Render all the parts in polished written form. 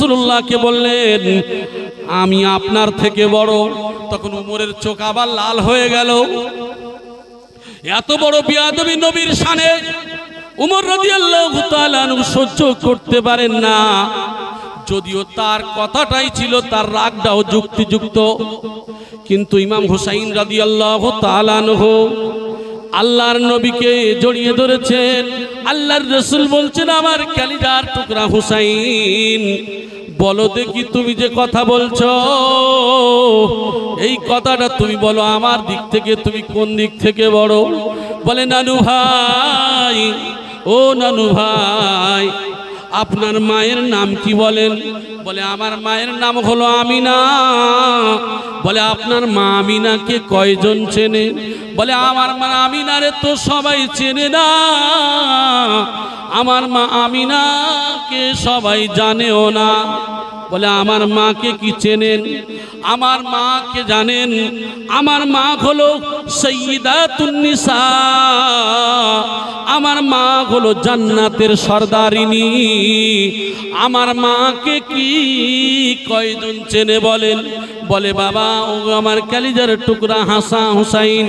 রাসূলুল্লাহকে বললেন আমি আপনার থেকে বড়। তখন উমরের চোখ আবার লাল হয়ে গেল। এত বড় বিয়াদবি নবীর শানে উমর রাদিয়াল্লাহু তাআলা আনহু সহ্য করতে পারেন না। যদিও তার কথাটাই ছিল, তার রাগটাও যুক্তিযুক্ত, কিন্তু ইমাম হুসাইন রাদিয়াল্লাহু তাআলা আনহু আল্লাহর নবীকে জড়িয়ে ধরেছেন। আল্লাহর রাসূল বলছেন আমার কলিজার টুকরা হুসাইন, বলো দেখি তুমি যে কথা বলছো এই কথাটা তুমি বলো আমার দিক থেকে তুমি কোন দিক থেকে বড়? বলে নানু ভাই, ও নানু ভাই, আপনার মায়ের নাম কি বলেন? বলে আমার মায়ের নাম হলো আমিনা। বলে আপনার মা আমিনাকে কয়জন চেনে? বলে আমার মা আমিনারে তো সবাই চেনে না, আমার মা আমিনাকে সবাই জানেও না। বলে আমার মাকে কি চেনেন? আমার মাকে জানেন? আমার মা হলো সাইয়্যিদাতুন নিসা, আমার মা হলো জান্নাতের সরদারিনী। আমার মাকে কি কয়জন চেনে বলেন? বলে বাবা, ও আমার কলিজার টুকরা হাসান হুসাইন,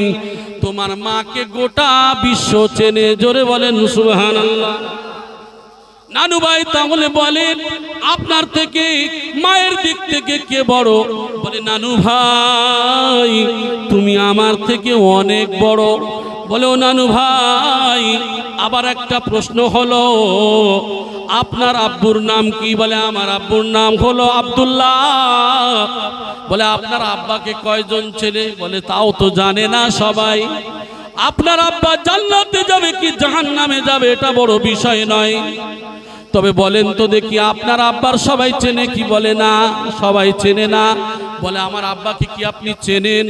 তোমার মাকে গোটা বিশ্ব চেনে। জোরে বলেন সুবহানাল্লাহ। নানু ভাই তাহলে বলেন আপনার থেকে মায়ের দিক থেকে কে বড়? বলে নানু ভাই তুমি আমার থেকে অনেক বড়। বলে ও নানু ভাই আবার একটা প্রশ্ন হলো, আপনার আব্বুর নাম কি? বলে আমার আব্বুর নাম হলো আব্দুল্লাহ। বলে আপনার আব্বাকে কয়জন ছেলে? বলে তাও তো জানে না সবাই। আপনার আব্বা জান্নাতে যাবে কি জাহান্নামে যাবে এটা বড় বিষয় নয়, তবে বলেন তো দেখি আপনার আব্বার সবাই চেনে কি? বলে না, সবাই চেনে না। বলে আমার আব্বাকে কি আপনি চেনেন?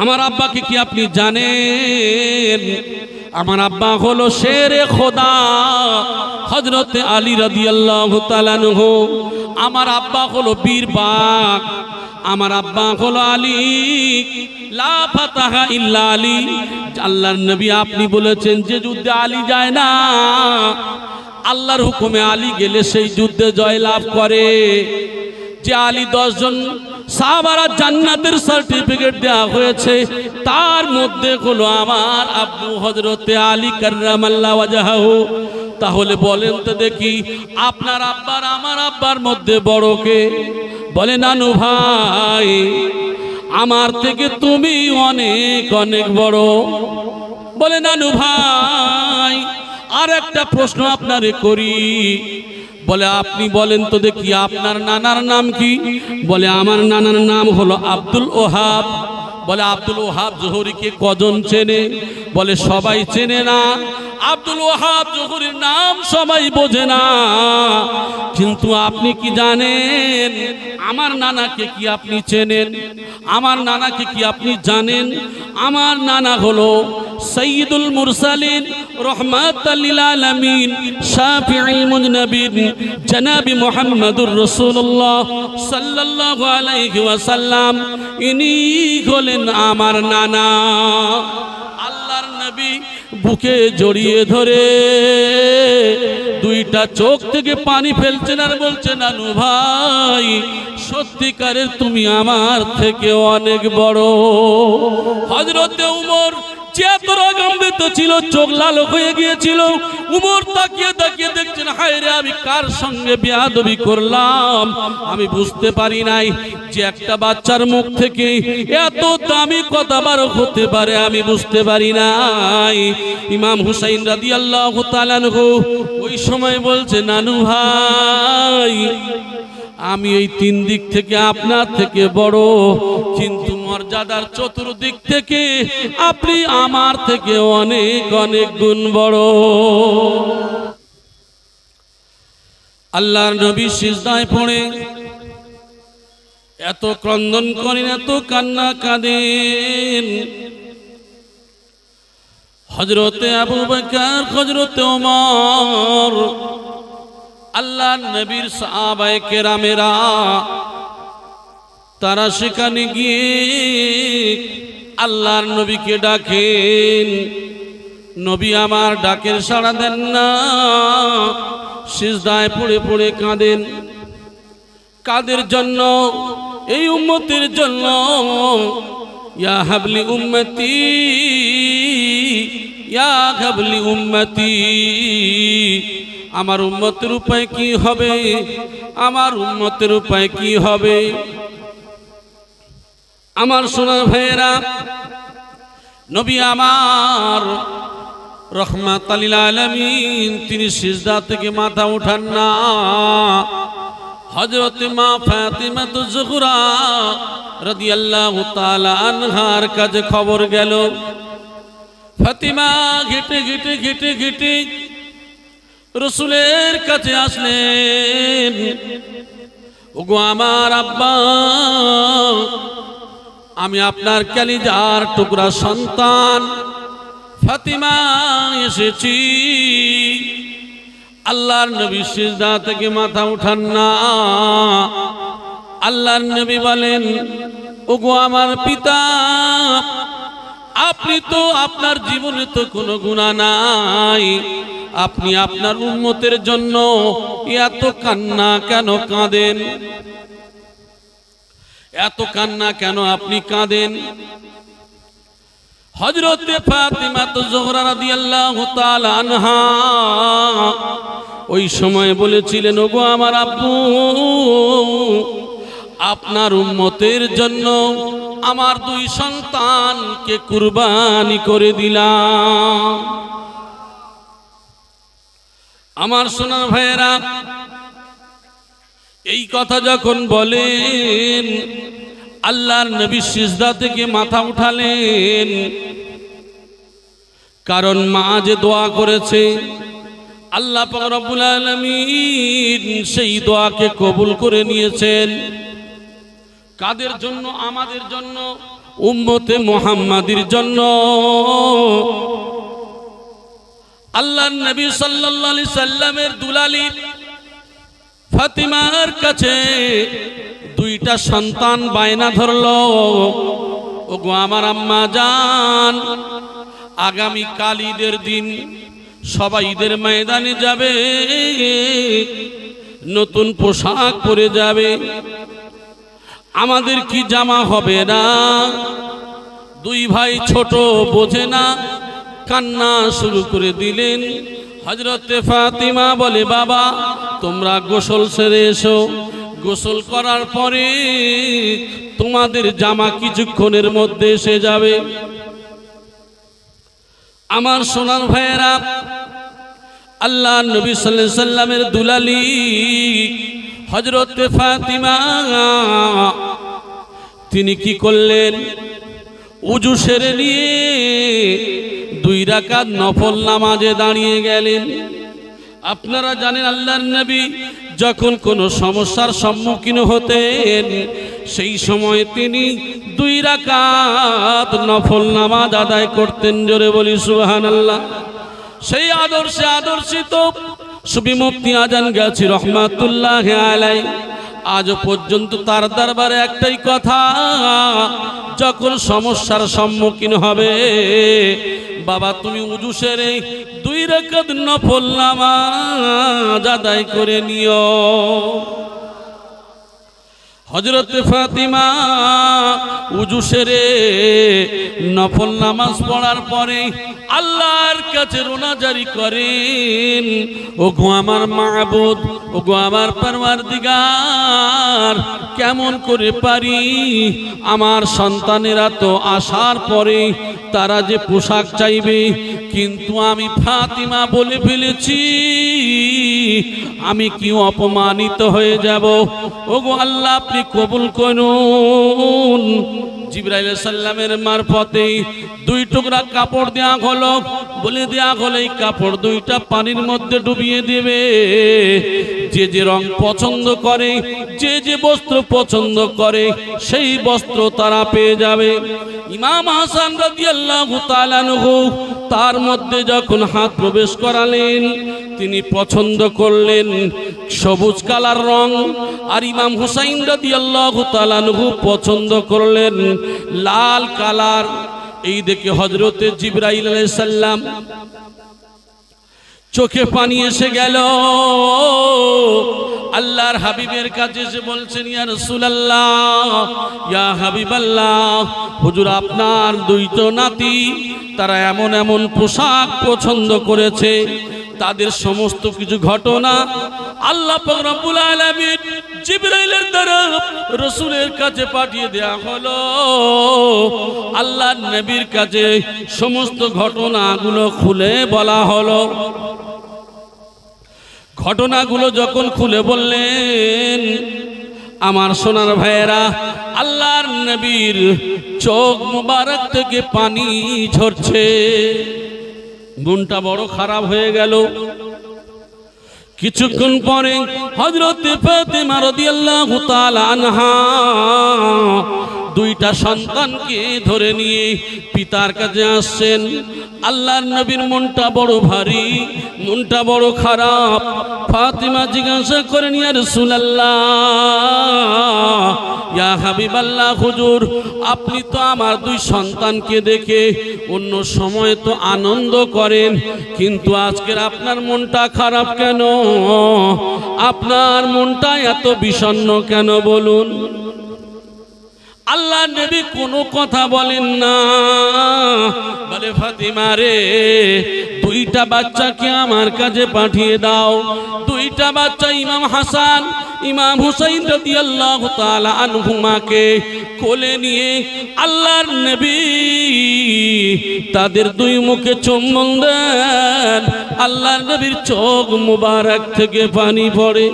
আমার আব্বাকে কি আপনি জানেন? আমার আব্বা হলো শেরে খোদা হযরতে আলী রাদিয়াল্লাহু তাআলা আনহু। আমার আব্বা হলো বীর বাক, আমার আব্বা হলো আলী, লা ফাতাহা ইল্লা আলী। আল্লাহর নবী আপনি বলেছেন যে যুদ্ধে আলী যায় না, আল্লাহর হুকুমে আলী গেলে সেই যুদ্ধে জয় লাভ করে। যে আলী 10 জন সাহাবারা জান্নাতের সার্টিফিকেট দেওয়া হয়েছে, তার মধ্যে হলো আমার আব্বু হযরতে আলী কাররামাল্লাহু ওয়াজহাহু। তাহলে বলেন তো দেখি আপনার আব্বার আমার আব্বার মধ্যে বড় কে? বলে নানু ভাই আমার থেকে তুমি অনেক অনেক বড়। বলে নানু ভাই আর একটা প্রশ্ন আপনারে করি। বলে আপনি বলেন তো দেখি আপনার নানার নাম কি? বলে আমার নানার নাম হলো আব্দুল ওহাব। বলে আব্দুল ওহাব জোহরিকে কজন চেনে? বলে সবাই চেনে না। আব্দুল ওহাব জোহরির নাম সবাই বোঝে না, কিন্তু আপনি কি জানেন আমার নানাকে কি আপনি চেনেন? আমার নানাকে কি আপনি জানেন? আমার নানা হলো সাইয়্যিদুল মুরসালিন রাহমাতাল লিল আলামিন শাফিউল মুজনাবিন জনাবি মুহাম্মদুর রাসূলুল্লাহ সাল্লাল্লাহু আলাইহি ওয়াসাল্লাম। ইনি হলেন আমার নানা। আল্লাহর নবী বুকে জড়িয়ে ধরে দুইটা চোখ থেকে পানি ফেলছেন আর বলছেন নানু ভাই সত্যিকারের তুমি আমার থেকে অনেক বড়। হযরতে উমর যে তোর গম্ভীর ছিল, চোখ লাল হয়ে গিয়েছিল। উমর তাকিয়ে তাকিয়ে দেখছেন হায় রে আমি কার সঙ্গে বেয়াদবি করলাম। আমি বুঝতে পারি নাই যে একটা বাচ্চার মুখ থেকে এত দামি কথা বার হতে পারে, আমি বুঝতে পারি নাই। ইমাম হুসাইন রাদিয়াল্লাহু তাআলা আনহু ওই সময় বলছে নানু ভাই আমি এই 3 দিক থেকে আপনার থেকে বড়, কিন্তু মর্যাদার চতুর্দিক থেকে আপনি আমার থেকে অনেক অনেক গুণ বড়। আল্লাহর নবী সিজদায় পড়ে এত ক্রন্দন করেন, এত কান্না কাঁদেন। হযরতে আবু বকর, হযরতে ওমর, আল্লাহর নবীর সাহাবায়ে কেরামেরা তারা সেখানে গিয়ে আল্লাহর নবীকে ডাকেন। নবী আমার ডাকের সাড়া দেন না। সিজদায় পড়ে পড়ে কাঁদেন। কাদের জন্য? এই উম্মতের জন্য। ইয়া হাবলি উম্মতি, ইয়া হাবলি উম্মতি। আমার উম্মতের উপায় কি হবে? আমার উম্মতের উপায় কি হবে? আমার সোনা ভাইয়েরা, নবী আমার রহমাতুল লিল আলামিন তিনি সিজদা থেকে মাথা উঠান না। হযরত মা ফাতিমা যুহরা রাদিয়াল্লাহু তাআলা আনহার কাছে খবর গেল। ফাতিমা ঘেটে ঘেটে ঘেটে ঘেটে রাসূলের কাছে আসলেন। ওগো আমার আব্বা, আমি আপনার কলিজার টুকরা সন্তান ফাতিমা এসেছি। আল্লাহর নবী সিজদা থেকে মাথা উঠান না। আল্লাহর নবী বলেন, ওগো আমার পিতা, আপনি তো আপনার জীবনে তো কোনো গুনাহ নাই, আপনি আপনার উম্মতের জন্য এত কান্না কেন কাঁদেন? এত কান্না কেন আপনি কাঁদেন? হযরত ফাতিমা যুহরা রাদিয়াল্লাহু তাআলা আনহা ওই সময় বলেছিলেন, ওগো আমার আব্বু, আপনার উম্মতের জন্য আমার দুই সন্তানকে কুরবানি করে দিলাম। আমার সোনার ভাইয়েরা, এই কথা যখন বলেন, আল্লাহর নবী সিজদা থেকে মাথা উঠালেন। কারণ মা যে দোয়া করেছে, আল্লাহ পাক রব্বুল আলামিন সেই দোয়াকে কবুল করে নিয়েছেন। কাদের জন্য? আমাদের জন্য, উম্মতে মুহাম্মাদির জন্য। আল্লাহর নবী সাল্লাল্লাহু আলাইহি সাল্লামের দুলালি ফাতিমার কাছে দুইটা সন্তান বায়না ধরলো, ওগো আমার আম্মা জান, আগামী কাল ঈদের দিন সবাই ঈদের ময়দানে যাবে, নতুন পোশাক পরে যাবে, আমাদের কি জামা হবে না? দুই ভাই ছোট, বোঝে না, কান্না শুরু করে দিলেন। হযরত ফাতিমা বলে, বাবা তোমরা গোসল সেরে এসো, গোসল করার পরে তোমাদের জামা কিছুক্ষণের মধ্যে এসে যাবে। আমার সোনার ভাইয়েরা, আল্লাহ নবী সাল্লাল্লাহু আলাইহি সাল্লামের দুলালি হযরত ফাতিমা তিনি কি করলেন? উজু সেরে নিয়ে 2 রাকাত নফল নামাজে দাঁড়িয়ে গেলেন। আপনারা জানেন, আল্লাহর নবী যখন কোনো সমস্যার সম্মুখীন হতেন, সেই সময় তিনি 2 রাকাত নফল নামাজ আদায় করতেন। জোরে বলি সুবহানাল্লাহ। সেই আদর্শে আদর্শিত সুফি মুফতি আজান গাছি রহমাতুল্লাহি আলাইহি আজ পর্যন্ত তার দরবারে একটাই কথা, যখন সমস্যার সম্মুখীন হবে, বাবা তুমি উযু সেরে 2 রাকাত নফল নামাজ আদায় করে নিও। হযরত ফাতিমা উযু সেরে নফল নামাজ পড়ার পরে আল্লাহর কাছে রোনাজারি করেন, ওগো আমার মাবুদ, ওগো আমার পরওয়ারদিগার, কেমন করে পারি, আমার সন্তানেরা তো আসার পরে তারা যে পোশাক চাইবে, কিন্তু আমি ফাতিমা বলে ফেলেছি, আমি কি অপমানিত হয়ে যাব? ওগো আল্লাহ আপনি কবুল করুন। জিবরাইল সাল্লামের মারফতে 2 টুকরা কাপড় দেয়া হলো, বলে দেয়া হলো এই কাপড় 2টা পানির মধ্যে ডুবিয়ে দেবে। যে যে রং পছন্দ করে, যে যে বস্ত্র পছন্দ করে, সেই বস্ত্র তারা পেয়ে যাবে। ইমাম হাসান রাদিয়াল্লাহু তাআলা আনহু তার মধ্যে যখন হাত প্রবেশ করালেন, তিনি পছন্দ করলেন সবুজ কালার রং, আর ইমাম হুসাইন রাদিয়াল্লাহু তাআলা আনহু পছন্দ করলেন লাল কালার। এই দেখে হযরতে জিবরাইল আলাইহিস সালাম চোখে পানি এসে গেল। আল্লাহর হাবিবের কাছে এসে বলছেন, ইয়া রাসূলুল্লাহ, ইয়া হাবিবাল্লাহ, হুজুর আপনার দুইটো নাতি তারা এমন এমন পোশাক পছন্দ করেছে, তাদের সমস্ত কিছু ঘটনা আল্লাহ পাক রব্বুল আলামিন জিবরাইলের দ্বারা রাসূলের কাছে পাঠিয়ে দেয়া হলো। আল্লাহর নবীর কাছে সমস্ত ঘটনাগুলো খুলে বলা হলো। ঘটনাগুলো যখন খুলে বললেন, আমার সোনার ভাইয়েরা, আল্লাহর নবীর চোখ মুবারক থেকে পানি ঝরছে, মনটা বড় খারাপ হয়ে গেল। কিছুক্ষণ পরে হযরত ফাতেমা রাদিয়াল্লাহু তাআলা আনহা দুইটা সন্তানকে ধরে নিয়ে পিতার কাছে আসছেন। আল্লাহর নবীর মনটা বড় ভারী, মনটা বড় খারাপ। ফাতেমা জিজ্ঞাসা করেন, ইয়া রাসূলুল্লাহ, ইয়া হাবিবাল্লাহ, হুজুর আপনি তো আমার দুই সন্তানকে দেখে অন্য সময় তো আনন্দ করেন, কিন্তু আজকের আপনার মনটা খারাপ কেন? আপনার মনটা এত বিষণ্ণ কেন বলুন? আল্লাহ নবী কোনো কথা বলেন না, বলে ফাতিমা রে, দুইটা বাচ্চাকে আমার কাছে পাঠিয়ে দাও। দুইটা বাচ্চা ইমাম হাসান ইমাম হুসাইন রাদিয়াল্লাহু তাআলা আনহুমাকে কোলে নিয়ে আল্লাহর নবী তাদের দুই মুখে চুম্বন দেন। আল্লাহর নবীর চোখ মুবারক থেকে পানি পড়ে,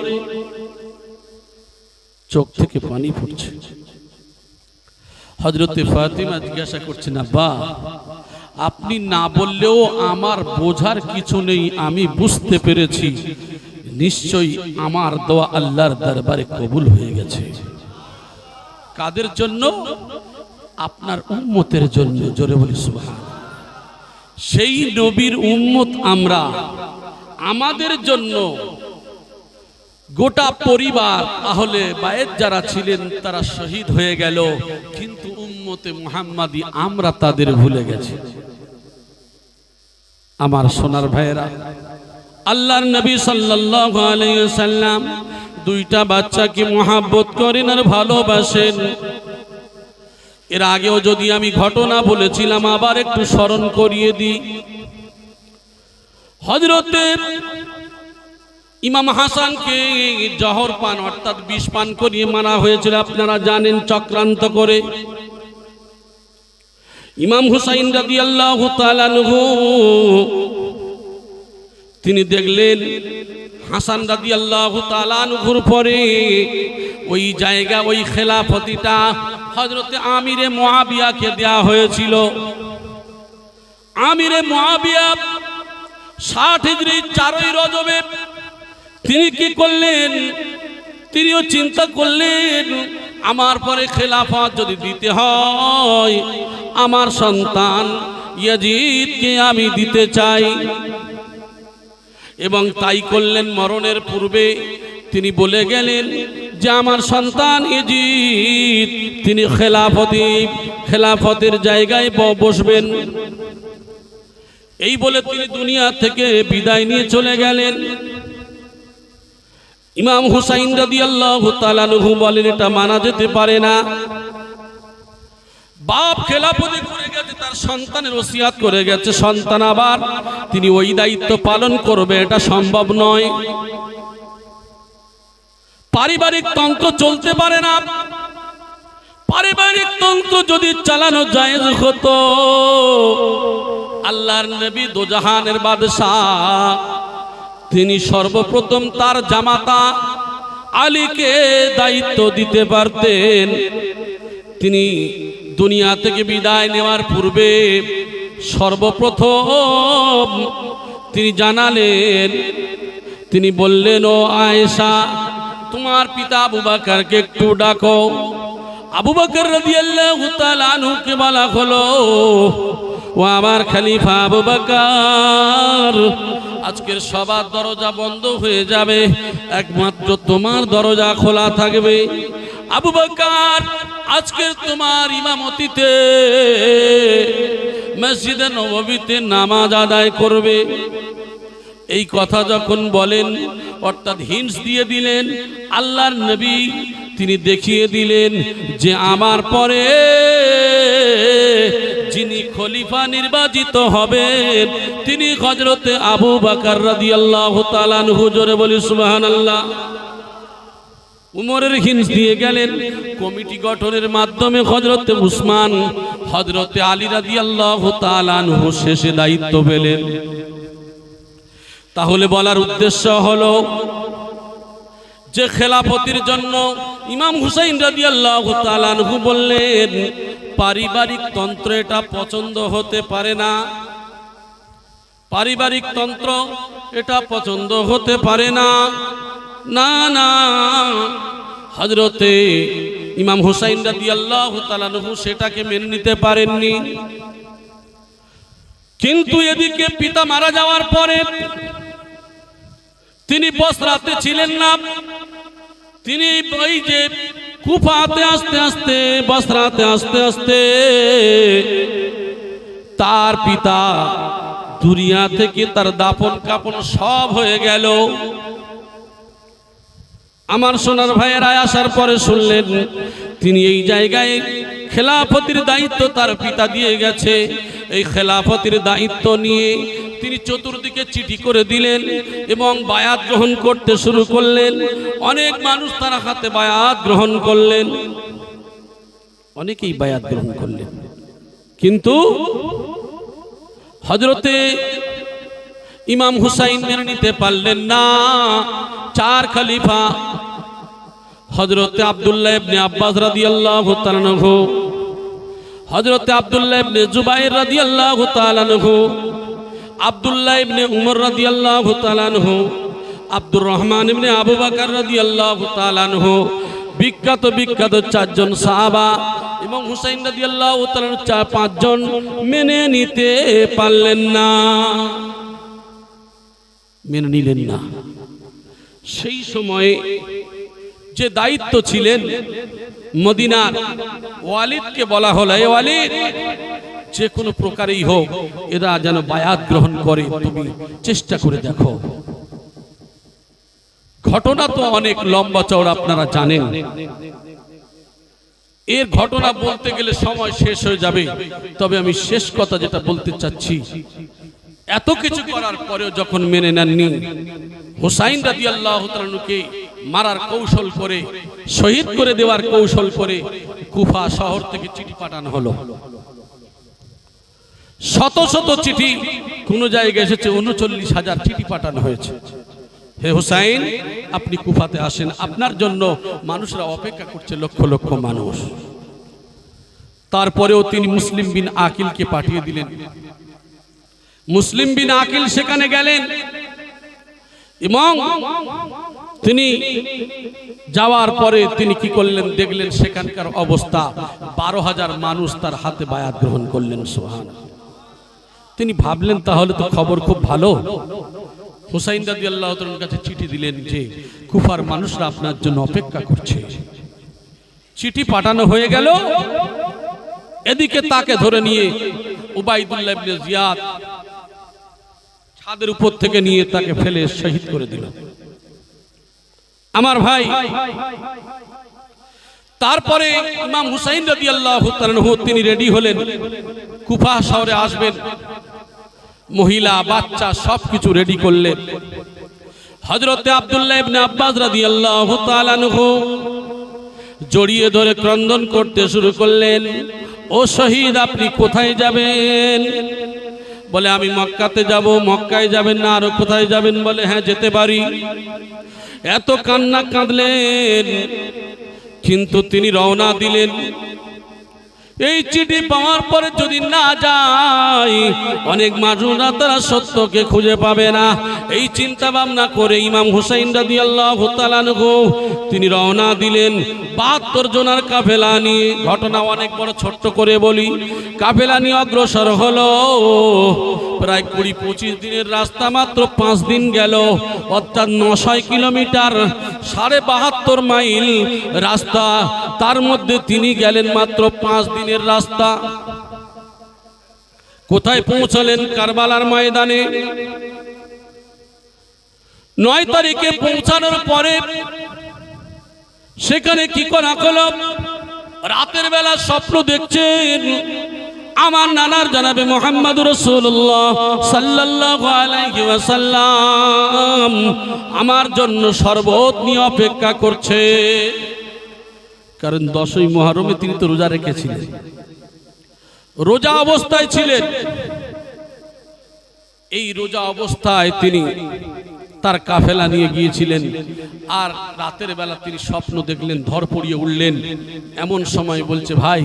চোখ থেকে পানি পড়ছে। হযরত ফাতিমা জিজ্ঞাসা করছেন, আব্বা আপনি না বললেও আমার বোঝার কিছু নেই, আমি বুঝতে পেরেছি নিশ্চয়ই আমার দোয়া আল্লাহর দরবারে কবুল হয়ে গেছে। কাদের জন্য? আপনার উম্মতের জন্য। জোরে বলি সুবহানাল্লাহ। সেই নবীর উম্মত আমরা, আমাদের জন্য গোটা পরিবার আহলে বায়েত যারা ছিলেন তারা শহীদ হয়ে গেল, কিন্তু উম্মতে মুহাম্মাদি আমরা তাদের ভুলে গেছি। আমার সোনার ভাইয়েরা, আল্লাহর নবী সাল্লাল্লাহু আলাইহি ওয়াসাল্লাম দুইটা বাচ্চাকে মহব্বত করেন আর ভালোবাসেন। এর আগেও যদি আমি ঘটনা বলেছিলাম, আবার একটু স্মরণ করিয়ে দিই। হযরতে ইমাম হাসানকে জহর পান অর্থাৎ বিষ পান করিয়ে মারা হয়েছিল, আপনারা জানেন, চক্রান্ত করে। ইমাম হুসাইন রাদিয়াল্লাহু তাআলা আনহু তিনি দেখলেন হাসান রাদিয়াল্লাহু তাআলা আনহুর পরে ওই জায়গা, ওই খেলাফতিটা হযরতে আমিরে মুআবিয়াকে দেয়া হয়েছিল। আমিরে মুআবিয়া 60 হিজরি 4ই রজবে তিনি কি করলেন? তিনিও চিন্তা করলেন, আমার পরে খেলাফত যদি দিতে হয়, আমার সন্তান ইয়াজিদকে আমি দিতে চাই। এবং তাই করলেন। মরণের পূর্বে তিনি বলে গেলেন যে আমার সন্তান ইয়াজিদ তিনি খেলাফতের জায়গায় বসবেন। এই বলে তিনি দুনিয়া থেকে বিদায় নিয়ে চলে গেলেন। ইমাম হুসাইন রাদিয়াল্লাহু তাআলা আনহু বলেন, এটা মানা যেতে পারে না। বাপ খেলাফতি করে গেছে, তার সন্তানের ওসিয়াত করে গেছে, সন্তান আবার তিনি ওই দায়িত্ব পালন করবে, এটা সম্ভব নয়। পারিবারিক তন্ত্র চলতে পারে না। পারিবারিক তন্ত্র যদি চালানো জায়েজ হতো, আল্লাহর নবী দোজাহানের বাদশাহ তিনি সর্বপ্রথম তার জামাতা আলীকে দায়িত্ব দিতে পারতেন। তিনি দুনিয়া থেকে বিদায় নেওয়ার পূর্বে সর্বপ্রথম তিনি জানালেন, তিনি বললেন, ও আয়েশা, তোমার পিতা আবু বকরকে একটু ডাকো। আবু বকর রাদিয়াল্লাহু তাআলা আনহুকে বলা হলো, ও আমার খলিফা আবু বকর, আজকের সবার দরজা বন্ধ হয়ে যাবে, একমাত্র তোমার দরজা খোলা থাকবে। আবু বকর, আজকের তোমার ইমামতিতে মসজিদে নববীতে নামাজ আদায় করবে। এই কথা যখন বলেন অর্থাৎ হিন্টস দিয়ে দিলেন, আল্লাহর নবী তিনি দেখিয়ে দিলেন যে আমার পরে যিনি খলিফা নির্বাচিত হবেন তিনি হযরতে আবু বকর রাদিয়াল্লাহু তাআলা আনহু। জোরে বলি সুবহানাল্লাহ। উমরের হিন্স দিয়ে গেলেন, কমিটি গঠনের মাধ্যমে হযরতে উসমান, হযরতে আলী রাদিয়াল্লাহু তাআলা আনহু শেষে দায়িত্ব পেলেন। তাহলে বলার উদ্দেশ্য হলো যে খেলাফতির জন্য ইমাম হুসাইন রাদিয়াল্লাহু তাআলা আনহু বললেন পারিবারিক তন্ত্র এটা পছন্দ হতে পারে না, পারিবারিক তন্ত্র এটা পছন্দ হতে পারে না। না না, হযরতে ইমাম হুসাইন রাদিয়াল্লাহু তাআলা আনহু সেটাকে মেনে নিতে পারেননি। কিন্তু এদিকে পিতা মারা যাওয়ার পরে তিনি বসরাতে ছিলেন না, তিনি ওই যে কুফাতে আস্তে আস্তে বসরাতে আস্তে আস্তে তার পিতা দুনিয়া থেকে তার দাফন কাফন সব হয়ে গেল। আমার সোনার ভাইয়েরা আসার পরে শুনলেন তিনি এই জায়গায় খেলাফতির দায়িত্ব তার পিতা দিয়ে গেছে। এই খেলাফতির দায়িত্ব নিয়ে তিনি চতুর্দিকে চিঠি করে দিলেন এবং বায়াত গ্রহণ করতে শুরু করলেন। অনেক মানুষ তার হাতে বায়াত গ্রহণ করলেন, অনেকেই বায়াত গ্রহণ করলেন, কিন্তু হযরতে ইমাম হুসাইন মেনে নিতে পারলেন না। চার খলিফা হযরতে আব্দুল্লাহ ইবনে আব্বাস রাদিয়াল্লাহু তাআলা আনহু, হযরতে আব্দুল্লাহ ইবনে জুবাইর রাদিয়াল্লাহু তাআলা আনহু, আব্দুল্লাহ ইবনে উমর রাদিয়াল্লাহু তাআলা আনহু, আব্দুর রহমান ইবনে আবু বকর রাদিয়াল্লাহু তাআলা আনহু, বিখ্যাত বিখ্যাত চারজন সাহাবা এবং হুসাইন রাদিয়াল্লাহু তাআলা চার পাঁচজন মেনে নিতে পারলেন না, মেনে নিলেন না। সেই সময়ে যে দায়িত্ব ছিলেন মদিনার ওয়ালিদকে বলা হলো, এ ওয়ালিদ যে কোনো প্রকারেই হোক এরা যেন বায়াত গ্রহণ করে, তুমি চেষ্টা করে দেখো। ঘটনা তো অনেক লম্বা চওড়া, আপনারা জানেন। এর ঘটনা বলতে গেলে সময় শেষ হয়ে যাবে, তবে আমি শেষ কথা যেটা বলতে চাচ্ছি, এত কিছু করার পরেও যখন মেনে নেননি, হুসাইন রাদিয়াল্লাহু তাআলা আনহুকে মারার কৌশল করে, শহীদ করে দেওয়ার কৌশল করে কুফা শহর থেকে চিঠি পাঠানো হলো। শত শত চিঠি, কোন জায়গায় এসেছে ৩৯,০০০ চিঠি পাঠানো হয়েছে। হে হুসাইন, আপনি কুফাতে আসেন, আপনার জন্য মানুষরা অপেক্ষা করছে, লক্ষ লক্ষ মানুষ। তারপরেও তিনি মুসলিম বিন আকিলকে পাঠিয়ে দিলেন। মুসলিম বিন আকিল সেখানে গেলেন এবং তিনি যাওয়ার পরে তিনি কি করলেন দেখলেন, সেখানকার অবস্থা ১২,০০০ মানুষ তার হাতে বায়াত গ্রহণ করলেন। সুবহানাল্লাহ। তিনি ভাবলেন তাহলে তো খবর খুব ভালো। হুসাইন রাদিয়াল্লাহু তাআলার কাছে চিঠি দিলেন যে কুফার মানুষরা আপনার জন্য অপেক্ষা করছে। চিঠি পাঠানো হয়ে গেল। এদিকে তাকে ধরে নিয়ে উবাইদুল্লাহ ইবনে জিয়াদ ছাদের উপর থেকে নিয়ে তাকে ফেলে শহীদ করে দিল। আমার ভাই, তারপরে ইমাম হুসাইন রাদিয়াল্লাহু তাআলা আনহু তিনি রেডি হলেন, কুফা শহরে আসবেন। মহিলা বাচ্চা সবকিছু রেডি করলেন। হযরতে আব্দুল্লাহ ইবনে আব্বাস রাদিয়াল্লাহু তাআলা আনহু জড়িয়ে ধরে ক্রন্দন করতে শুরু করলেন। ও শহীদ, আপনি কোথায় যাবেন? বলে আমি মক্কাতে যাব। মক্কায় যাবেন না আরো কোথায় যাবেন? বলে হ্যাঁ যেতে পারি। এত কান্না কাঁদলেন, কিন্তু তিনি রওনা দিলেন। এই চিঠি পাওয়ার পরে যদি না যায়, অনেক মানুষরা তারা সত্যকে খুঁজে পাবে না। এই চিন্তা ভাবনা করে ইমাম হুসাইন রাদিয়াল্লাহু তাআলা আনহু তিনি রওনা দিলেন ৭২ জনের কাফেলা নিয়ে। ঘটনা অনেক বড়, ছোট্ট করে বলি। কাফেলা নিয়ে অগ্রসর হলো। প্রায় ২০-২৫ দিনের রাস্তা, মাত্র ৫ দিন গেল, অর্থাৎ ৯০০ কিলোমিটার, ৭২ মাইল রাস্তা। তার মধ্যে তিনি গেলেন মাত্র ৫ দিনের রাস্তা। কোথায় পৌঁছলেন? কারবালার ময়দানে। 9 তারিখে পৌঁছানোর পরে সেখানে কি করা হলো, রাতের বেলা স্বপ্ন দেখছেন আমার নানার জনাবে মুহাম্মদুর রাসূলুল্লাহ সাল্লাল্লাহু আলাইহি ওয়াসাল্লাম আমার জন্য শরবত নিয়ে অপেক্ষা করছে। কারণ 10ই মুহররমে তিনি তো রোজা রেখেছিলেন, রোজা অবস্থায় ছিলেন। এই রোজা অবস্থায় তিনি তার কাফেলা নিয়ে গিয়েছিলেন, আর রাতের বেলা তিনি স্বপ্ন দেখলেন, ধরপড়িয়ে উঠলেন। এমন সময় বলছে, ভাই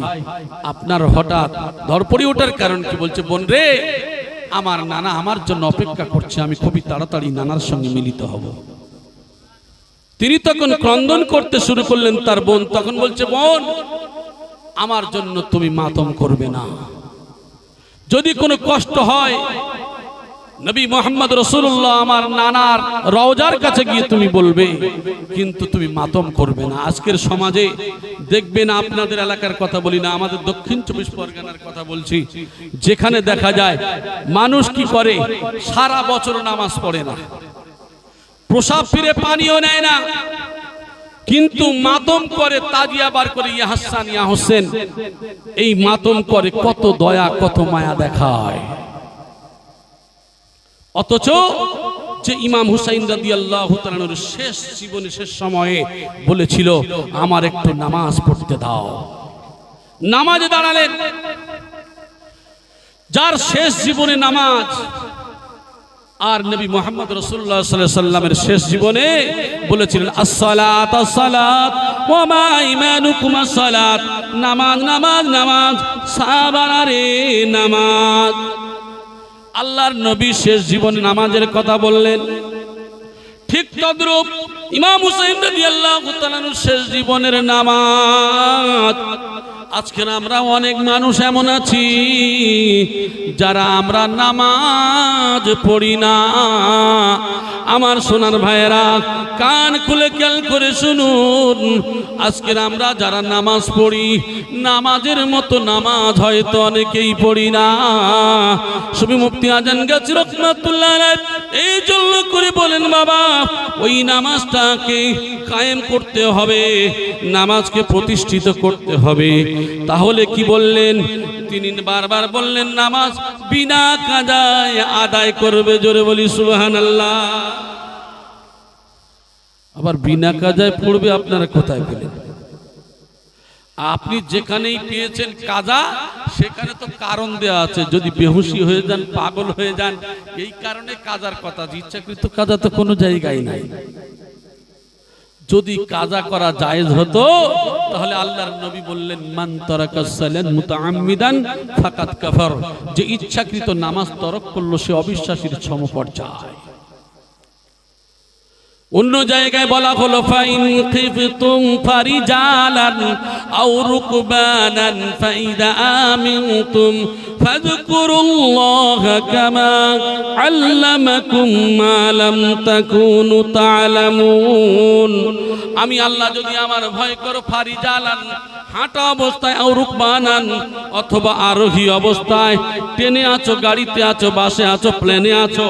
আপনার হঠাৎ ধরপড়িয়ে ওঠার কারণ কি? বলছে, বোন রে, আমার নানা আমার জন্য অপেক্ষা করছে, আমি খুবই তাড়াতাড়ি নানার সঙ্গে মিলিত হব। তিনি তখন ক্রন্দন করতে শুরু করলেন। তার বোন তখন বলছে, বোন আমার জন্য তুমি মাতম করবে না, যদি কোনো কষ্ট হয় নবী মুহাম্মদ রাসূলুল্লাহ আমার নানার রওজার কাছে গিয়ে তুমি বলবে, কিন্তু তুমি মাতম করবে না। আজকের সমাজে দেখবেন, আপনাদের এলাকার কথা বলি না, আমাদের দক্ষিণ 24 পরগনার কথা বলছি, যেখানে দেখা যায় মানুষ কি করে, সারা বছর নামাজ পড়ে না, প্রসাব ফিরে পানিও নেয় না, কিন্তু মাতম করে, তাজিয়া বার করে, ইয়া হাসান ইয়া হোসেন, এই মাতম করে, কত দয়া কত মায়া দেখায়। অথচ যে ইমাম হুসাইন রাদিয়াল্লাহু তাআলার শেষ জীবনে শেষ সময়ে বলেছিল, আমার একটু নামাজ পড়তে দাও, নামাজে দাঁড়ালেন। যার শেষ জীবনে নামাজ, আর নবী মুহাম্মদ রাসূলুল্লাহ সাল্লাল্লাহু আলাইহি সাল্লামের শেষ জীবনে বলেছিলেন, আসসালাত আসসালাত ওয়া মা ঈমানুকুম আসসালাত, নামাজ নামাজ নামাজ, সাহাবারা রে নামাজ। আল্লাহর নবী শেষ জীবনে নামাজের কথা বললেন। ঠিক তদ্রূপ ইমাম হুসাইন রাদিয়াল্লাহু তাআলা শেষ জীবনের নামাজ। আজকে আমরা অনেক মানুষ এমন আছি যারা আমরা নামাজ পড়ি না। আমার সোনার ভাইয়েরা, কান খুলে খেয়াল করে শুনুন, আজকে আমরা যারা নামাজ পড়ি, নামাজের মতো নামাজ হয়তো অনেকেই পড়ি না। সুফি মুফতি আজান গাজী রাহমাতুল্লাহ আলাইহি এই জন্য করে বলেন, বাবা ওই নামাজটাকে কায়েম করতে হবে, নামাজকে প্রতিষ্ঠিত করতে হবে। তাহলে কি বললেন তিনি? বারবার বললেন, নামাজ বিনা কাজায় আদায় করবে। জোরে বলি সুবহানাল্লাহ। আবার বিনা কাজায় পড়বে, আপনারা কোথায় পেলেন? আপনি যেখানেই পেয়েছেন কাজা, সেখানে তো কারণ দেওয়া আছে। যদি বেহুশি হয়ে যান, পাগল হয়ে যান, এই কারণে কাজার কথা। ইচ্ছাকৃত কাজা তো কোনো জায়গায় নাই। যদি কাজা করা জায়েজ হতো, তাহলে আল্লাহর নবী বললেন, মান তারাকাস সালাত মুতাআম্মিদান ফাকাদ কাফার, যে ইচ্ছাকৃত নামাজ তরক করলো সে অবিশ্বাসীর সমপর্যায়। অন্য জায়গায় বলা হলো, ফাইন খিফতুম ফারিজালান আও রুকবানান ফাইদা আমিনতুম ফাযকুরুল্লাহা কামা আল্লামাকুম মা লাম তাকুনু তা'লামুন। আমি আল্লাহ যদি আমার ভয় করো, ফারিজালান হাঁটা অবস্থায়, আও রুকবানান অথবা আরোহী অবস্থায়, ট্রেনে আছো, গাড়িতে আছো, বাসে আছো, প্লেনে আছো,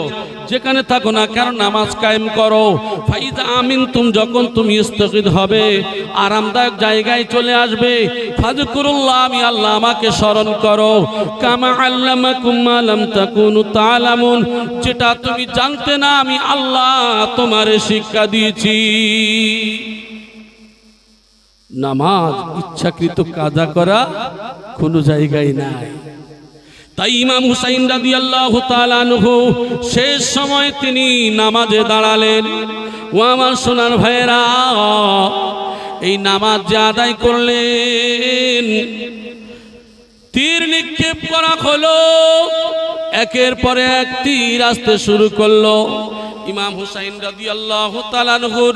যেখানে থাকো না কেন নামাজ কায়েম করো। ফাইদা আমিনতুম, যখন তুমি ইস্তিগফার হবে, আরামদায়ক জায়গায় চলে আসবে, ফাযকুরুল্লাহ, আমি আল্লাহ আমাকে স্মরণ করো, কামা আল্লামাকুম মা লাম তাকুনু তা'লামুন, যেটা তুমি জানতে না আমি আল্লাহ তোমারে শিক্ষা দিয়েছি। নামাজ ইচ্ছাকৃত কাজা করা কোনো জায়গায় নাই। তাই ইমাম হুসাইন রাদিয়াল্লাহু তাআলা আনহু শেষ সময় তিনি নামাজে দাঁড়ালেন। ও আমার সোনার ভাইয়েরা, এই নামাজ যে আদায় করলেন, তীর নিক্ষেপ করা হলো, একের পরে এক তীর আসতে শুরু করলো। ইমাম হুসাইন রাদিয়াল্লাহু তাআলা আনহুর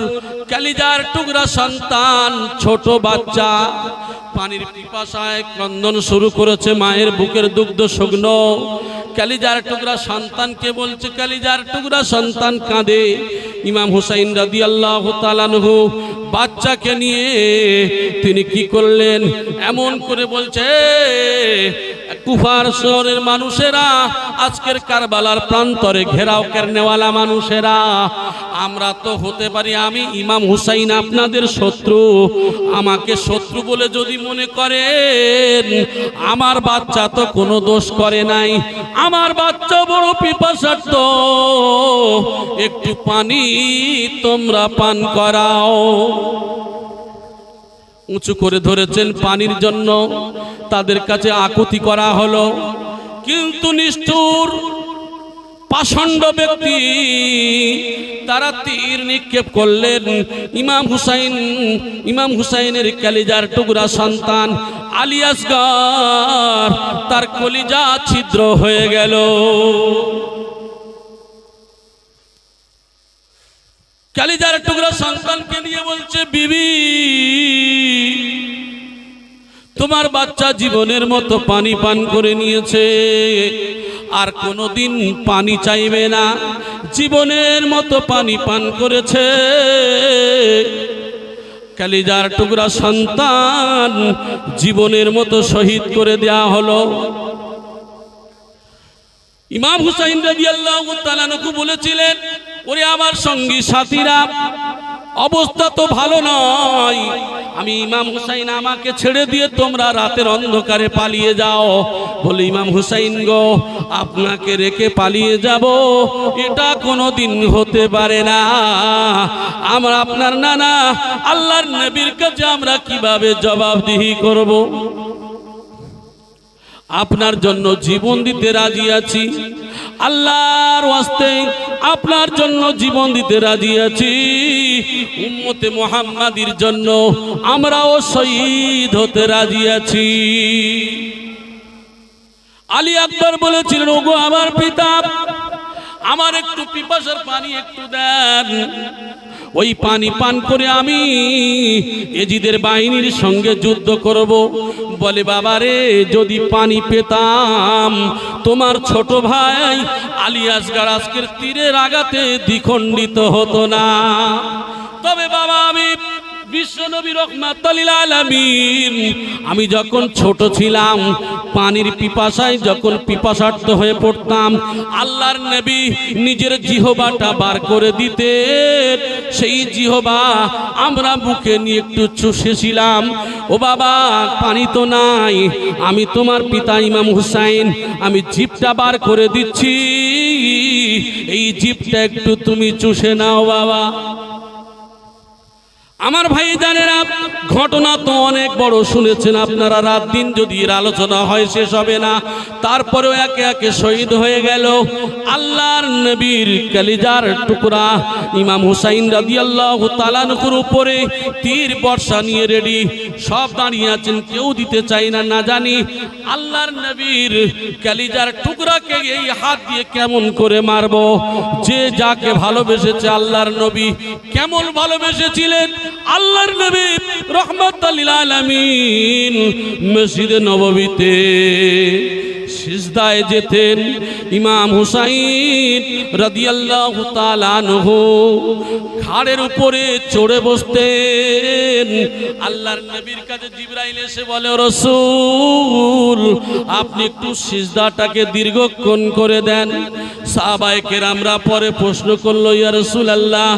কলিজার টুকরা সন্তান, ছোট বাচ্চা, পানির পিপাসায় ক্রন্দন শুরু করেছে, মায়ের বুকের দুগ্ধ শুকনো। কলিজার টুকরা সন্তানকে বলছে, কলিজার টুকরা সন্তান কাঁদে। ইমাম হুসাইন রাদিয়াল্লাহু তাআলা আনহু বাচ্চাকে নিয়ে তিনি কি করলেন, এমন করে বলছে, কুফার শহরের মানুষেরা, আজকের কারবালার প্রান্তরে ঘেরাও করনেওয়ালা মানুষেরা, আমরা তো হতে পারি, আমি ইমাম হুসাইন আপনাদের শত্রু, আমাকে শত্রু বলে যদি মনে করেন, আমার বাচ্চা তো কোনো দোষ করে নাই, আমার বাচ্চা বড় পিপাসার্থ, একটু পানি তোমরা পান করাও। উঁচু করে ধরেছেন পানির জন্য, তাদের কাছে আকুতি করা হলো, কিন্তু নিষ্ঠুর পাষণ্ড ব্যক্তি তারা তীর নিক্ষেপ করলেন। ইমাম হুসাইনের কলিজার টুকরা সন্তান আলী আসগর, তার কলিজা ছিদ্র হয়ে গেল। কলিজার টুকরা সন্তানকে নিয়ে বলছে, বিবি তোমার বাচ্চা জীবনের মতো পানি পান করে নিয়েছে, আর কোনোদিন পানি চাইবে না, জীবনের মতো পানি পান করেছে। কলিজার টুকরা সন্তান জীবনের মতো শহীদ করে দেয়া হলো। ইমাম হুসাইন রাদিয়াল্লাহু তাআলা আনহু বলেছিলেন, ওরে আমার সঙ্গী সাথীরা, অবস্থা তো ভালো নয়, আমি ইমাম হুসাইন, আমাকে ছেড়ে দিয়ে তোমরা রাতের অন্ধকারে পালিয়ে যাও। বলে, ইমাম হুসাইন গো, আপনাকে রেখে পালিয়ে যাব, এটা কোনোদিন হতে পারে না। আমরা আপনার নানা আল্লাহর নবীর কাছে আমরা কিভাবে জবাবদিহি করব? আপনার জন্য জীবন দিতে রাজি আছি, আল্লাহর ওয়াস্তে আপনার জন্য জীবন দিতে রাজি আছি, উম্মতে মুহাম্মাদির জন্য আমরাও শহীদ হতে রাজি আছি। আলী আকবর বলেছিলেন, ওগো আমার পিতা, আমার একটু পিপাসার পানি একটু দেন, ওই পানি পান করে আমি এজিদের বাহিনীর সঙ্গে যুদ্ধ করব। বলে, বাবারে, যদি পানি পেতাম তোমার ছোট ভাই আলী আসগর আজকের তীরের আঘাতে দ্বিখণ্ডিত হতো না। তবে বাবা, আমি বিশ্বনবী রাহমাতুল লিল আলামিন, আমি যখন ছোট ছিলাম, পানির পিপাসায় যখন পিপাসার্থ হয়ে পড়তাম, আল্লাহর নবী নিজের জিহবাটা বার করে দিতেন, সেই জিহবা আমরা মুখে নিয়ে একটু চুষেছিলাম। ও বাবা, পানি তো নাই, আমি তোমার পিতা ইমাম হুসাইন, আমি জিভটা বার করে দিচ্ছি, এই জিভটা একটু তুমি চুষে নাও বাবা। আমার ভাই জানেরা, ঘটনা তো অনেক বড় শুনেছেন আপনারা, রাত দিন যদি এর আলোচনা হয় শেষ হবে না। তারপরেও একে একে শহীদ হয়ে গেল আল্লাহর নবীর কলিজার টুকরা ইমাম হুসাইন রাদিয়াল্লাহু তাআলা আনহুর উপরে তীর বর্ষা নিয়ে রেডি, সব দাঁড়িয়ে আছেন, কেউ দিতে চাই না। না জানি আল্লাহর নবীর কলিজার টুকরাকে এই হাত দিয়ে কেমন করে মারবো। যে যাকে ভালোবেসেছে আল্লাহর নবী কেমন ভালোবেসেছিলেন, আল্লাহর নবী রাহমাতুল লিল আলামিন মসজিদে নববীতে সিজদায় যেতেন, ইমাম হুসাইন রাদিয়াল্লাহু তাআলা আনহু ঘাড়ের উপরে চড়ে বসতেন। আল্লাহর নবীর কাছে জিবরাইল এসে বলে, রাসূল, আপনি একটু সিজদাটাকে দীর্ঘক্ষণ করে দেন। সাহাবায়ে কেরামরা পরে প্রশ্ন করলো, ইয়া রাসূলুল্লাহ,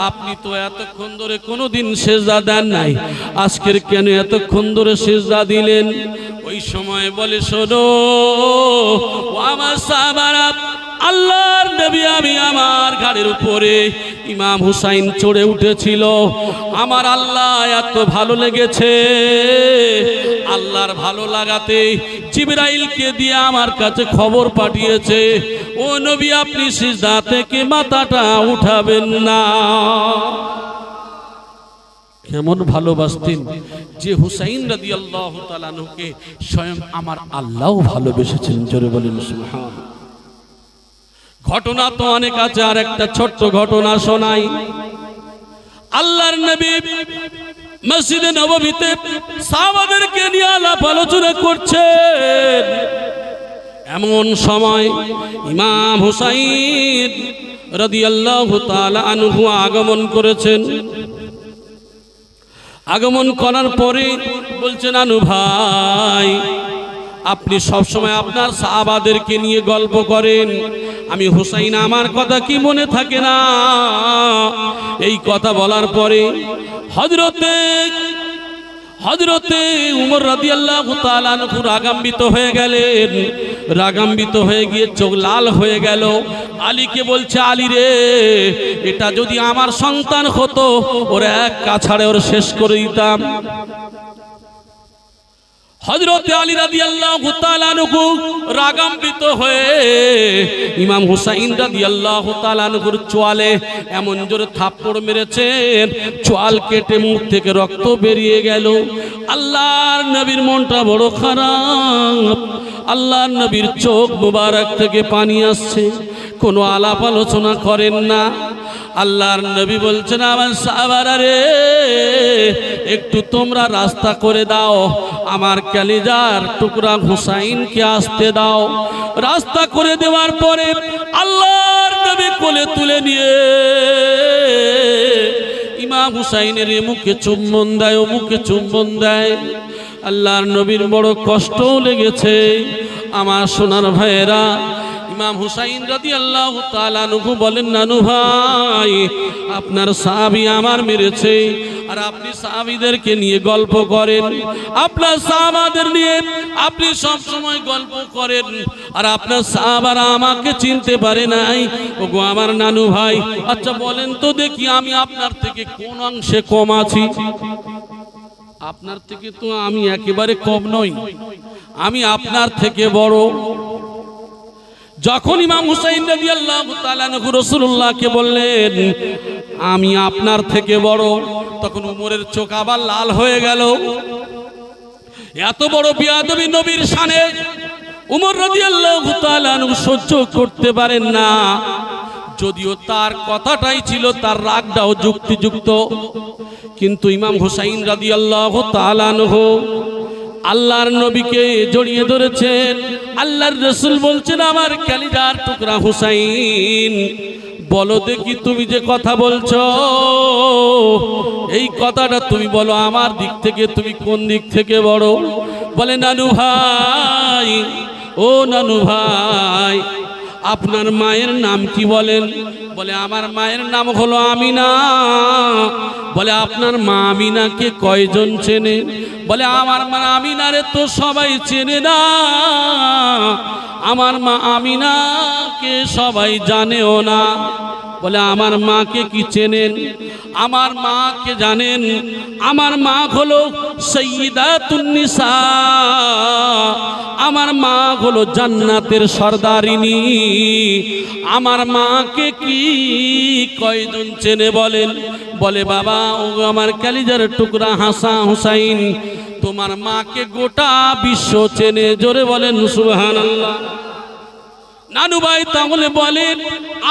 আপনি তো এতক্ষণ ধরে কোনোদিন সিজদা দেন নাই, আজকের কেন এতক্ষণ ধরে সিজদা দিলেন? ওই সময় বলে, শোনো ও আমার সাহাবারা, আল্লাহর নবী, আমি আমার ঘাড়ের উপরে ইমাম হুসাইন চড়ে উঠেছিল, আমার আল্লাহ এত ভালো লেগেছে, আল্লাহর ভালো লাগাতে জিবরাইলকে দিয়ে আমার কাছে খবর পাঠিয়েছে, ও নবী, আপনি সিজদা থেকে মাথাটা উঠাবেন না। কেমন ভালোবাসতেন যে হুসাইন রাদিয়াল্লাহু তাআলা আনহুকে স্বয়ং আমার আল্লাহ ভালোবেসেছেন। জোরে বলেন সুবহান। ঘটনা তো অনেক আছে, আর একটা ছোট্ট ঘটনা শোনাই। আল্লাহর নবী মসজিদে নববীতে সাহাবাদেরকে নিয়ে আলাপ আলোচনা করছেন, এমন সময় ইমাম হুসাইন রাদিয়াল্লাহু তাআলা আনহু আগমন করেছেন। আগমন করার পরে বলছেন, আনু ভাই, আপনি সব সময় আপনার সাহাবাদেরকে নিয়ে গল্প করেন, আমি হুসাইন আমার কথা কি মনে থাকে না? এই কথা বলার পরে হযরতে উমর রাদিয়াল্লাহু তাআলা আনহু রাগান্বিত হয়ে গেলেন। রাগান্বিত হয়ে গিয়ে চোখ লাল হয়ে গেল। আলীকে বলছে, আলী রে, এটা যদি আমার সন্তান হতো, ওর এক কাছাড়ে ওর শেষ করে দিতাম। হযরতে আলী রাদিয়াল্লাহু তাআলা আনহু রাগান্বিত হয়ে ইমাম হুসাইন রাদিয়াল্লাহু তাআলা আনহুর চোয়ালে এমন জোরে থাপ্পড় মেরেছেন, চোয়াল কেটে মুখ থেকে রক্ত বেরিয়ে গেল। আল্লাহর নবীর মনটা বড় খারাপ। আল্লাহর নবীর চোখ মুবারক থেকে পানি আসছে, কোনো আলাপ আলোচনা করেন না। আল্লাহর নবী বলছেন, আমার সাহাবারা রে, একটু তোমরা রাস্তা করে দাও, আমার কলিজার টুকরা হুসাইনকে আসতে দাও। রাস্তা করে দেওয়ার পরে আল্লাহর নবী কোলে তুলে নিয়ে ইমাম হুসাইনের মুখে চুম্বন দেয়, ও মুখে চুম্বন দেয়। আল্লাহর নবীর বড় কষ্ট লেগেছে। আমার সোনার ভাইয়েরা, ইমাম হুসাইন রাদিয়াল্লাহু তাআলা আনহু বলেন, নানু ভাই, আপনার সাহাবী আমার মেরেছে, আর আপনি সাহাবীদেরকে নিয়ে গল্প করেন, আপনার সাহাবাদের নিয়ে আপনি সব সময় গল্প করেন, আর আপনার সাহাবারা আমাকে চিনতে পারে নাই। ওগো আমার নানু ভাই, আচ্ছা বলেন তো দেখি, আমি আপনার থেকে কোন অংশে কম আছি? আপনার থেকে তো আমি একেবারে কম নই, আমি আপনার থেকে বড়। যখন ইমাম হুসাইন রাদিয়াল্লাহু তাআলা আনহু রাসূলুল্লাহকে বললেন, আমি আপনার থেকে বড়, তখন উমরের চোখ আবার লাল হয়ে গেল। এত বড় বিয়াদবি নবীর শানে উমর রাদিয়াল্লাহু তাআলা আনহু সহ্য করতে পারেন না। যদিও তার কথাটাই ছিল, তার রাগটাও যুক্তিযুক্ত, কিন্তু ইমাম হুসাইন রাদিয়াল্লাহু তাআলা আনহু আল্লাহর নবীকে জড়িয়ে ধরেছেন। আল্লাহর রাসূল বলছেন, আমার কলিজার টুকরা হুসাইন, বলো দেখি তুমি যে কথা বলছো, এই কথাটা তুমি বলো, আমার দিক থেকে তুমি কোন দিক থেকে বড়? বলে, নানু ভাই, ও নানু ভাই, আপনার মায়ের নাম কি বলেন? বলে, আমার মায়ের নাম হলো আমিনা। বলে, আপনার মা আমিনাকে কয়জন চেনে? বলে, আমার মা আমিনারে তো সবাই চেনে না, আমার মা আমিনাকে সবাই জানেও না। বলে, আমার মাকে কি চেনেন? আমার মাকে জানেন, আমার মা হলো সাইয়্যিদাতুন নিসা, আমার মা হলো জান্নাতের সরদারিনী। আমার মাকে কি কয়জন চেনে বলেন? বলে, বাবা, ও আমার কলিজার টুকরা হাসান হুসাইন, তোমার মাকে গোটা বিশ্ব চেনে। জোরে বলেন সুবহানাল্লাহ। নানু ভাই, তাহলে বলেন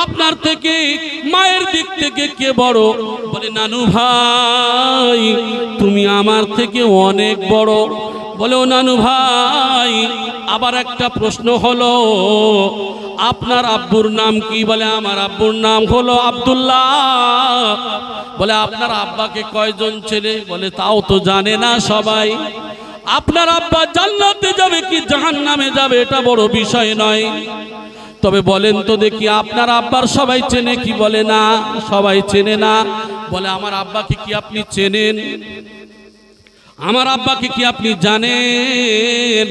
আপনার থেকে মায়ের দিক থেকে কে বড়? বলে, নানু ভাই, তুমি আমার থেকে অনেক বড়। বলে, ও নানু ভাই, আবার একটা প্রশ্ন হলো, আপনার আব্বুর নাম কি? বলে, আমার আব্বুর নাম হলো আব্দুল্লাহ। বলে, আপনার আব্বাকে কয়জন ছেলে? বলে, তাও তো জানে না সবাই। আপনার আব্বা জান্নাতে যাবে কি জাহান্নামে যাবে এটা বড় বিষয় নয়, তবে বলেন তো দেখি, আপনার আব্বার সবাই চেনে কি? বলে, না, সবাই চেনে না। বলে, আমার আব্বাকে কি আপনি চেনেন? আমার আব্বাকে কি আপনি জানেন?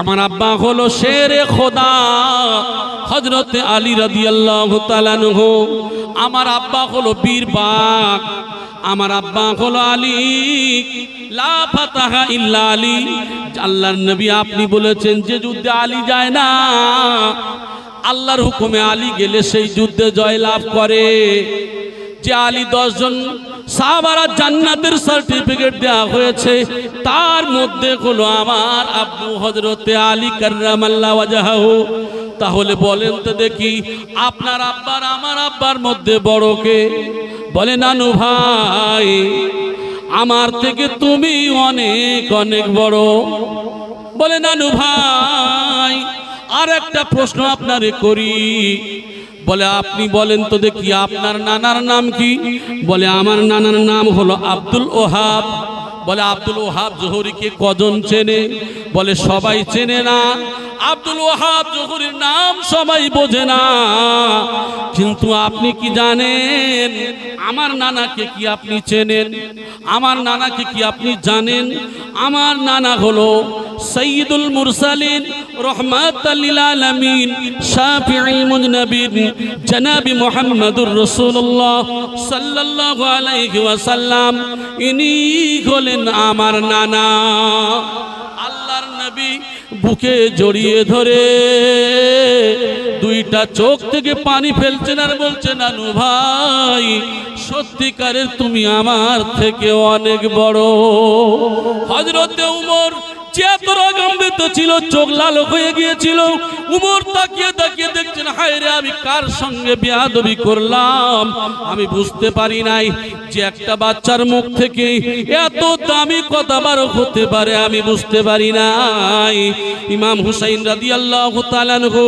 আমার আব্বা হলো শেরে খোদা হযরতে আলী রাদিয়াল্লাহু তাআলা আনহু। আমার আব্বা হলো বীর বাঘ, আমার আব্বা হলো আলী, লা ফাতাহা ইল্লা আলী। আল্লাহর নবী আপনি বলেছেন যে যুদ্ধে আলী যায় না, আল্লাহর হুকুমে আলী গেলে সেই যুদ্ধে জয় লাভ করে। যে আলী 10 জন সাহাবারা জান্নাতের সার্টিফিকেট দেওয়া হয়েছে, তার মধ্যে হলো আমার আব্বু হযরতে আলী কাররামাল্লাহু ওয়াজহাহু। তাহলে বলেন তো দেখি, আপনার আব্বার আমার আব্বার মধ্যে বড় কে? বলে, নানু ভাই, আমার থেকে তুমি অনেক অনেক বড়। বলে, নানু ভাই, আর একটা প্রশ্ন আপনারে করি। বলে, আপনি বলেন তো দেখি, আপনার নানার নাম কি? বলে, আমার নানার নাম হলো আব্দুল ওহাব। বলে আব্দুল ওয়াহাব জোহরীকে কজন চেনে? বলে সবাই চেনে না। আব্দুল ওয়াহাব জোহরীর নাম সবাই বোঝে না, কিন্তু আপনি কি জানেন আমার নানাকে কি আপনি চেনেন? আমার নানাকে কি আপনি জানেন? আমার নানা হলো সাইয়্যিদুল মুরসালিন রাহমাতাল লিল আলামিন শাফিউল মুজনাবিন জনাবি মুহাম্মদুর রাসূলুল্লাহ সাল্লাল্লাহু আলাইহি ওয়াসাল্লাম। ইনি হলেন আমার নানা। আল্লাহর নবী বুকে জড়িয়ে ধরে দুইটা চোখ থেকে পানি ফেলছেন আর বলছেন, নানু ভাই সত্যিকারের তুমি আমার থেকে অনেক বড়। হযরতে উমর চেতরাগম্বিত ছিল, চোখ লাল হয়ে গিয়েছিল। উমর তাকিয়ে তাকিয়ে দেখছেন, হায় রে আমি কার সঙ্গে বেয়াদবি করলাম। আমি বুঝতে পারি নাই যে একটা বাচ্চার মুখ থেকে এত দামি কথা বার হতে পারে, আমি বুঝতে পারি নাই। ইমাম হুসাইন রাদিয়াল্লাহু তাআলা আনহু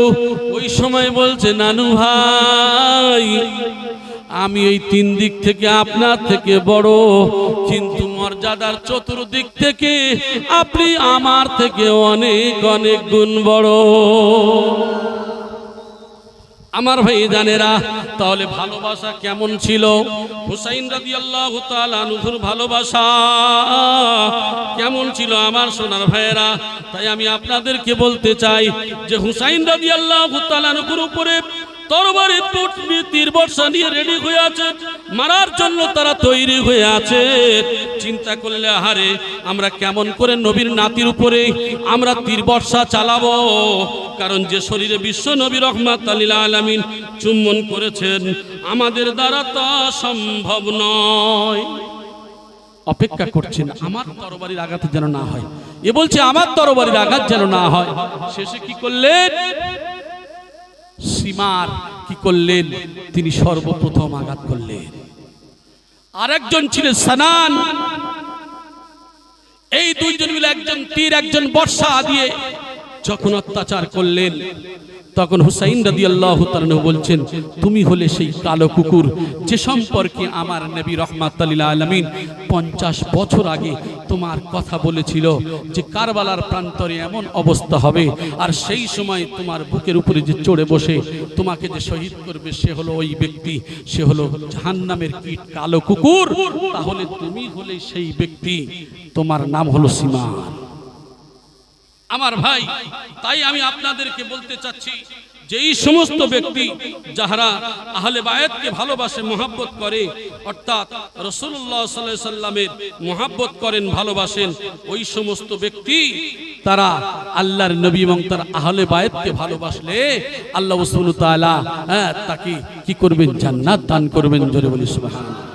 ওই সময় বলছে, নানু ভাই আমি এই তিন দিক থেকে আপনার থেকে বড়, কিন্তু মর্যাদার চতুর্দিক থেকে আপনি আমার থেকে অনেক অনেক গুণ বড়। আমার ভাই জানেরা, তাহলে ভালোবাসা কেমন ছিল? হুসাইন রাদিয়াল্লাহু তাআলা আনহুর ভালোবাসা কেমন ছিল আমার সোনার ভাইয়েরা? তাই আমি আপনাদেরকে বলতে চাই যে হুসাইন রাদিয়াল্লাহু তাআলা আনহুর উপরে তরবারি তীর বর্ষা নিয়ে রেডি হয়ে আছে, মারার জন্য তারা তৈরি হয়ে আছে। চিন্তা করলে আহারে আমরা কেমন করে নবীর নাতির উপরে আমরা তীর বর্ষা চালাবো? কারণ যে শরীরে বিশ্ব নবী রাহমাতাল লিল আলামিন চুম্বন করেছেন, আমাদের দ্বারা তা সম্ভব নয়। অপেক্ষা করছেন আমার তরবারির আঘাত যেন না হয়। এ বলছে আমার তরবারির আঘাত যেন না হয়। শেষে কি করলেন? সীমার কি করলেন? তিনি সর্বপ্রথম আঘাত করলেন। আরেকজন ছিলেন সানান। এই দুইজন মিলে একজন তীর একজন বর্ষা দিয়ে যখন অত্যাচার করলেন, তখন হুসাইন রাদিয়াল্লাহু তাআলা বলছেন, তুমি হলে সেই কালো কুকুর যে সম্পর্কে আমার নবী রাহমাতুল লিল আলামিন 50 বছর আগে তোমার কথা বলেছিল যে কারবালার প্রান্তরে এমন অবস্থা হবে, আর সেই সময় তোমার বুকের উপরে যে চড়ে বসে তোমাকে যে শহীদ করবে সে হলো ওই ব্যক্তি, সে হলো জাহান্নামের কীট কালো কুকুর। তাহলে তুমি হলে সেই ব্যক্তি, তোমার নাম হলো সীমান। আমার ভাই, তাই আমি আপনাদেরকে বলতে চাচ্ছি যে এই সমস্ত ব্যক্তি যারা আহলে বায়াতকে ভালোবাসে, মুহাব্বত করে, অর্থাৎ রাসূলুল্লাহ সাল্লাল্লাহু আলাইহি সাল্লামের মুহাব্বত করেন, ভালোবাসেন, ওই সমস্ত ব্যক্তি তারা আল্লাহর নবী এবং তার আহলে বায়াতকে ভালোবাসলে আল্লাহ সুবহানাহু ওয়া তাআলা তাকে কি করবেন? জান্নাত দান করবেন। জোরে বলি সুবহানাল্লাহ।